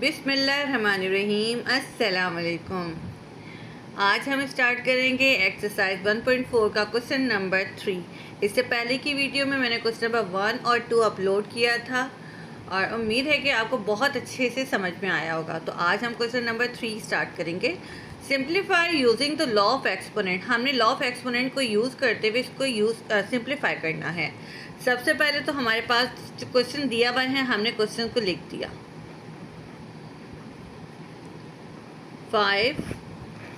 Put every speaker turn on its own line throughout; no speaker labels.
बिस्मिल्लाहिर्रहमानिर्रहीम। अस्सलाम वालेकुम। आज हम स्टार्ट करेंगे एक्सरसाइज 1.4 का क्वेश्चन नंबर 3। इससे पहले की वीडियो में मैंने क्वेश्चन नंबर 1 और 2 अपलोड किया था और उम्मीद है कि आपको बहुत अच्छे से समझ में आया होगा। तो आज हम क्वेश्चन नंबर 3 स्टार्ट करेंगे। Simplify using the law of exponent. हमने लॉ ऑफ एक्सपोनेंट को यूज़ करते हुए इसको सिंप्लीफाई करना है। सबसे पहले तो हमारे पास जो क्वेश्चन दिया हुआ है, हमने क्वेश्चन को लिख दिया 5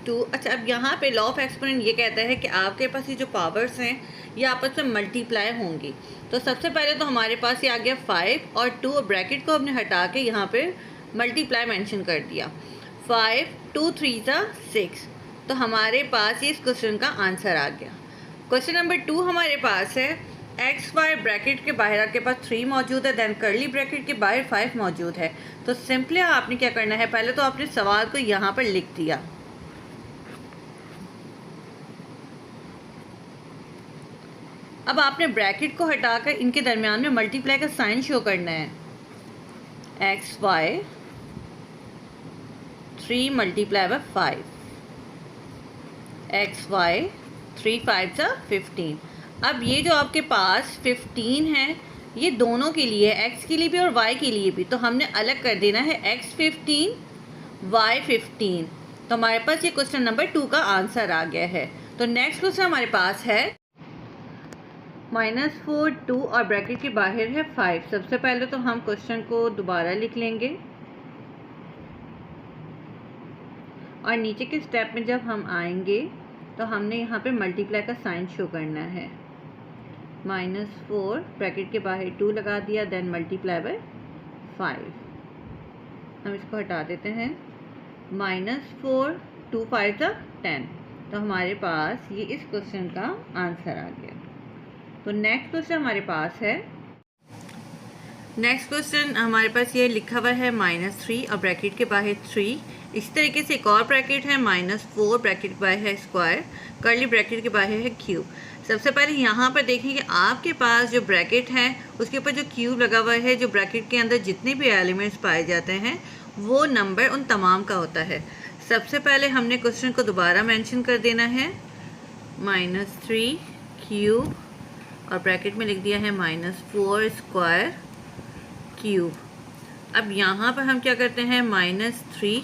2। अच्छा, अब यहाँ पे लॉ ऑफ एक्सपोनेंट ये कहता है कि आपके पास ये जो पावर्स हैं ये आपस में मल्टीप्लाई होंगी। तो सबसे पहले तो हमारे पास ये आ गया 5 और 2, और ब्रैकेट को हमने हटा के यहाँ पे मल्टीप्लाई मेंशन कर दिया। 5 2 3 6। तो हमारे पास ये इस क्वेश्चन का आंसर आ गया। क्वेश्चन नंबर 2 हमारे पास है एक्स वाई, ब्रैकेट के बाहर आपके पास 3 मौजूद है, देन कर्ली ब्रैकेट के बाहर 5 मौजूद है। तो सिंपली आपने क्या करना है, पहले तो आपने सवाल को यहाँ पर लिख दिया। अब आपने ब्रैकेट को हटाकर इनके दरमियान में मल्टीप्लाई का साइन शो करना है। X Y 3 multiply by 5, X Y 3 5 15। अब ये जो आपके पास 15 है ये दोनों के लिए, x के लिए भी और y के लिए भी, तो हमने अलग कर देना है x 15 y 15। तो हमारे पास ये क्वेश्चन नंबर 2 का आंसर आ गया है। तो नेक्स्ट क्वेश्चन हमारे पास है -4 2 और ब्रैकेट के बाहर है 5। सबसे पहले तो हम क्वेश्चन को दोबारा लिख लेंगे और नीचे के स्टेप में जब हम आएंगे तो हमने यहाँ पे मल्टीप्लाई का साइन शो करना है। -4 ब्रैकेट के बाहर 2 लगा दिया, देन मल्टीप्लाई बाय 5। हम इसको हटा देते हैं। -4 2 5 10। तो हमारे पास ये इस क्वेश्चन का आंसर आ गया। तो नेक्स्ट क्वेश्चन हमारे पास है, नेक्स्ट क्वेश्चन हमारे पास ये लिखा हुआ है -3 और ब्रैकेट के बाहर 3। इसी तरीके से एक और ब्रैकेट है -4 ब्रैकेट के बाहर है स्क्वायर, कर्ली ब्रैकेट के बाहर है क्यूब। सबसे पहले यहाँ पर देखें कि आपके पास जो ब्रैकेट है उसके ऊपर जो क्यूब लगा हुआ है, जो ब्रैकेट के अंदर जितने भी एलिमेंट्स पाए जाते हैं वो नंबर उन तमाम का होता है। सबसे पहले हमने क्वेश्चन को दोबारा मेंशन कर देना है। -3 क्यूब और ब्रैकेट में लिख दिया है -4 स्क्वायर क्यूब। अब यहाँ पर हम क्या करते हैं, -3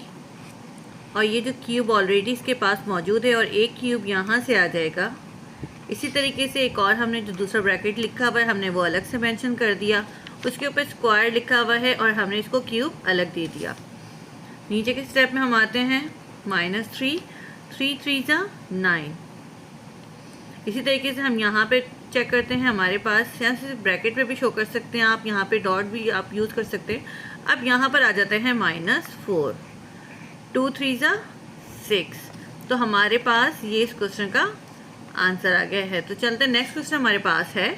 और ये जो क्यूब ऑलरेडी इसके पास मौजूद है और एक क्यूब यहाँ से आ जाएगा। इसी तरीके से एक और हमने जो दूसरा ब्रैकेट लिखा हुआ है हमने वो अलग से मेंशन कर दिया, उसके ऊपर स्क्वायर लिखा हुआ है और हमने इसको क्यूब अलग दे दिया। नीचे के स्टेप में हम आते हैं -3 3 3 9। इसी तरीके से हम यहाँ पे चेक करते हैं, हमारे पास यहाँ से ब्रैकेट पे भी शो कर सकते हैं आप, यहाँ पे डॉट भी आप यूज़ कर सकते हैं। अब यहाँ पर आ जाते हैं -4 2 3 6। तो हमारे पास ये इस क्वेश्चन का आंसर आ गया है। तो चलते हैं नेक्स्ट क्वेश्चन हमारे पास है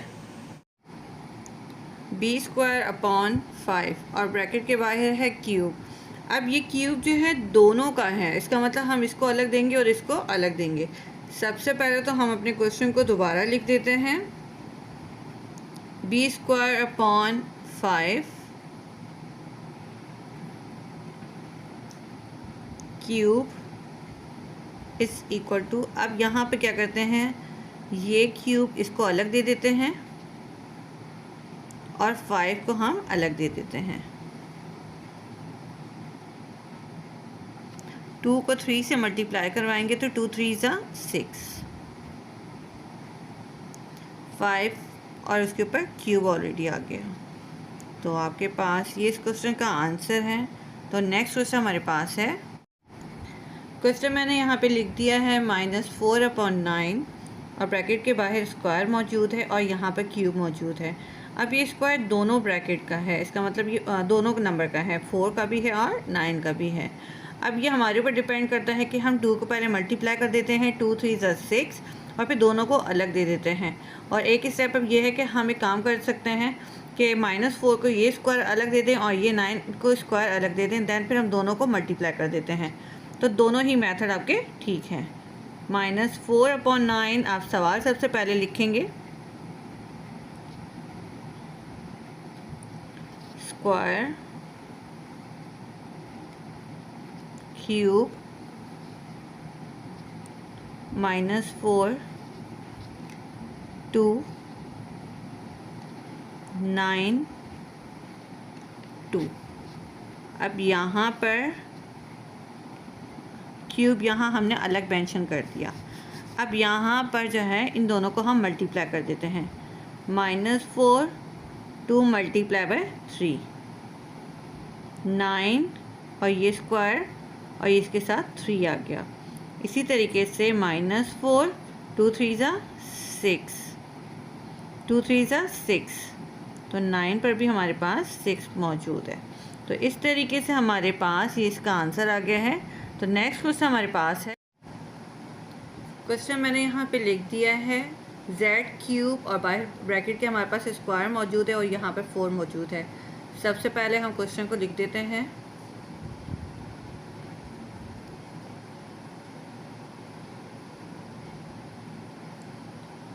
b² और ब्रैकेट के बाहर है क्यूब। अब ये क्यूब जो है दोनों का है, इसका मतलब हम इसको अलग देंगे और इसको अलग देंगे। सबसे पहले तो हम अपने क्वेश्चन को दोबारा लिख देते हैं। b² 5 क्यूब इस इक्वल टू, अब यहाँ पे क्या करते हैं, ये क्यूब इसको अलग दे देते हैं और 5 को हम अलग दे देते हैं। 2 को 3 से मल्टीप्लाई करवाएंगे तो 2 3 6 5 और उसके ऊपर क्यूब ऑलरेडी आ गया। तो आपके पास ये इस क्वेश्चन का आंसर है। तो नेक्स्ट क्वेश्चन हमारे पास है, क्वेश्चन मैंने यहाँ पे लिख दिया है -4/9 और ब्रैकेट के बाहर स्क्वायर मौजूद है और यहाँ पर क्यूब मौजूद है। अब ये स्क्वायर दोनों ब्रैकेट का है, इसका मतलब ये दोनों नंबर का है, 4 का भी है और 9 का भी है। अब ये हमारे ऊपर डिपेंड करता है कि हम 2 को पहले मल्टीप्लाई कर देते हैं, 2 3 6 और फिर दोनों को अलग दे देते हैं। और एक स्टेप अब ये है कि हम एक काम कर सकते हैं कि -4 को ये स्क्वायर अलग दे दें और ये 9 को स्क्वायर अलग दे दें, दैन फिर हम दोनों को मल्टीप्लाई कर देते हैं। तो दोनों ही मेथड आपके ठीक हैं। -4/9 आप सवाल सबसे पहले लिखेंगे, स्क्वायर क्यूब -4 2 9 2। अब यहाँ पर क्यूब यहाँ हमने अलग मेंशन कर दिया। अब यहाँ पर जो है इन दोनों को हम मल्टीप्लाई कर देते हैं। -4 2 मल्टीप्लाई बाय 3 9 और ये स्क्वायर और इसके साथ 3 आ गया। इसी तरीके से -4 2 3 ज़ा 6 2 3 ज़ा 6, तो 9 पर भी हमारे पास 6 मौजूद है। तो इस तरीके से हमारे पास ये इसका आंसर आ गया है। तो नेक्स्ट क्वेश्चन हमारे पास है, क्वेश्चन मैंने यहाँ पे लिख दिया है z क्यूब और बाय ब्रैकेट के हमारे पास स्क्वायर मौजूद है और यहाँ पर 4 मौजूद है। सबसे पहले हम क्वेश्चन को लिख देते हैं।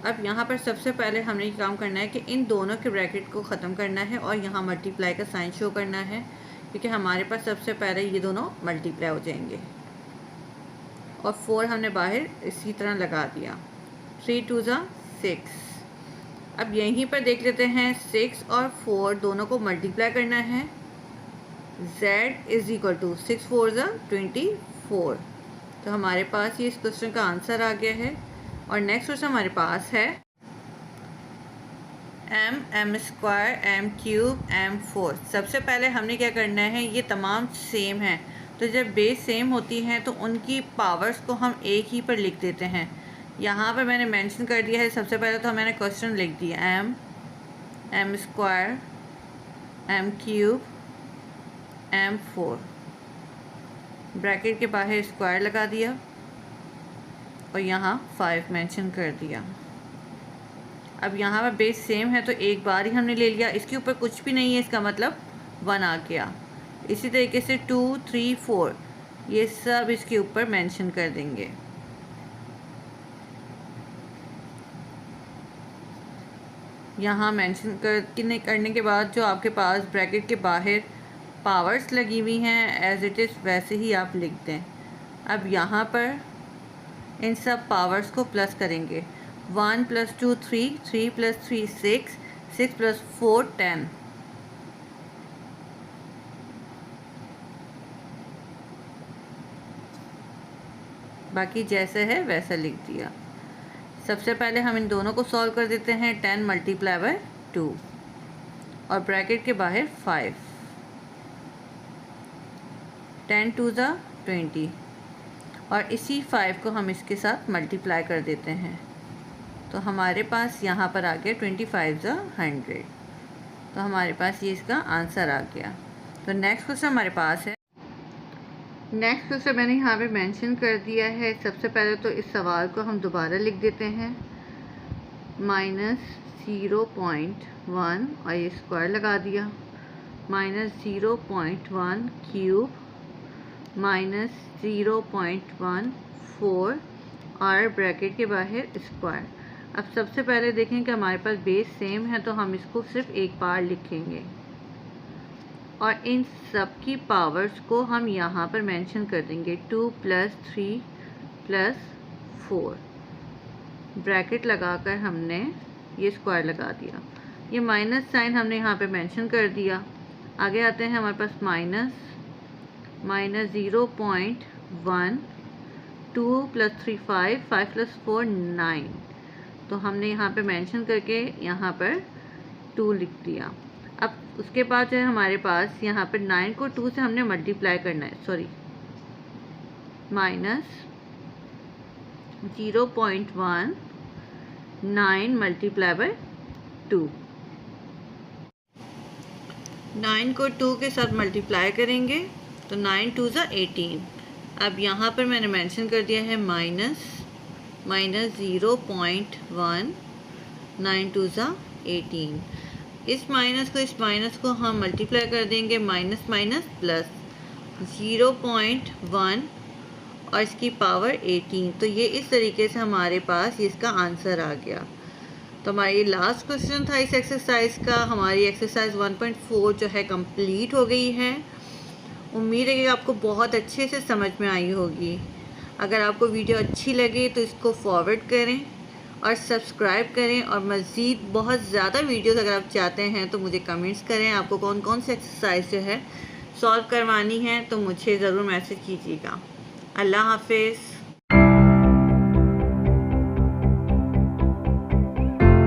अब यहाँ पर सबसे पहले हमने ये काम करना है कि इन दोनों के ब्रैकेट को ख़त्म करना है और यहाँ मल्टीप्लाई का साइन शो करना है, क्योंकि हमारे पास सबसे पहले ये दोनों मल्टीप्लाई हो जाएंगे और 4 हमने बाहर इसी तरह लगा दिया। 3 2 ज़ा 6। अब यहीं पर देख लेते हैं 6 और 4 दोनों को मल्टीप्लाई करना है। z = 6 4 ज़ा 24। तो हमारे पास ये इस क्वेश्चन का आंसर आ गया है। और नेक्स्ट क्वेश्चन हमारे पास है m² m³ m4। सबसे पहले हमने क्या करना है, ये तमाम सेम है, तो जब बेस सेम होती हैं तो उनकी पावर्स को हम एक ही पर लिख देते हैं। यहाँ पर मैंने मेंशन कर दिया है। सबसे पहले तो मैंने क्वेश्चन लिख दिया m² m³ m4, ब्रैकेट के बाहर स्क्वायर लगा दिया और यहाँ 5 मेंशन कर दिया। अब यहाँ पर बेस सेम है तो एक बार ही हमने ले लिया, इसके ऊपर कुछ भी नहीं है, इसका मतलब 1 आ गया। इसी तरीके से 2 3 4 ये सब इसके ऊपर मेंशन कर देंगे। यहाँ मेंशन करने के बाद जो आपके पास ब्रैकेट के बाहर पावर्स लगी हुई हैं एज इट इज़ वैसे ही आप लिख दें। अब यहाँ पर इन सब पावर्स को प्लस करेंगे। 1 + 2 3 3 + 3 6 6 + 4 10। बाकी जैसे है वैसा लिख दिया। सबसे पहले हम इन दोनों को सॉल्व कर देते हैं। 10 × 2 और ब्रैकेट के बाहर 5। 10 2 ज़ा 20 और इसी 5 को हम इसके साथ मल्टीप्लाई कर देते हैं, तो हमारे पास यहाँ पर आ गया 25 ज़ा 100। तो हमारे पास ये इसका आंसर आ गया। तो नेक्स्ट क्वेश्चन हमारे पास है। नेक्स्ट क्वेश्चन मैंने यहाँ पे मेंशन कर दिया है। सबसे पहले तो इस सवाल को हम दोबारा लिख देते हैं। -0.1 और ये स्क्वायर लगा दिया। -0.1 क्यूब -0.14 और ब्रैकेट के बाहर स्क्वायर। अब सबसे पहले देखें कि हमारे पास बेस सेम है तो हम इसको सिर्फ एक बार लिखेंगे और इन सब की पावर्स को हम यहाँ पर मेंशन कर देंगे। 2 + 3 + 4 ब्रैकेट लगाकर हमने ये स्क्वायर लगा दिया। ये माइनस साइन हमने यहाँ पे मेंशन कर दिया। आगे आते हैं हमारे पास -0.1 2 + 3 5 5 + 4 9। तो हमने यहाँ पे मेंशन करके यहाँ पर 2 लिख दिया। अब उसके बाद जो है हमारे पास यहाँ पर 9 को 2 से हमने मल्टीप्लाई करना है। सॉरी, -0.1 9 × 2। 9 को 2 के साथ मल्टीप्लाई करेंगे तो 9 2 ज़ा 18। अब यहाँ पर मैंने मेंशन कर दिया है -0.1 9 2 ज़ा 18। इस माइनस को हम मल्टीप्लाई कर देंगे, माइनस प्लस 0.1 और इसकी पावर 18। तो ये इस तरीके से हमारे पास इसका आंसर आ गया। तो हमारा ये लास्ट क्वेश्चन था इस एक्सरसाइज का। हमारी एक्सरसाइज 1.4 जो है कंप्लीट हो गई है उम्मीद है कि आपको बहुत अच्छे से समझ में आई होगी। अगर आपको वीडियो अच्छी लगे तो इसको फॉरवर्ड करें और सब्सक्राइब करें, और मज़ीद बहुत ज़्यादा वीडियोस अगर आप चाहते हैं तो मुझे कमेंट्स करें। आपको कौन कौन से एक्सरसाइज जो है सॉल्व करवानी है तो मुझे ज़रूर मैसेज कीजिएगा। अल्लाह हाफिज़।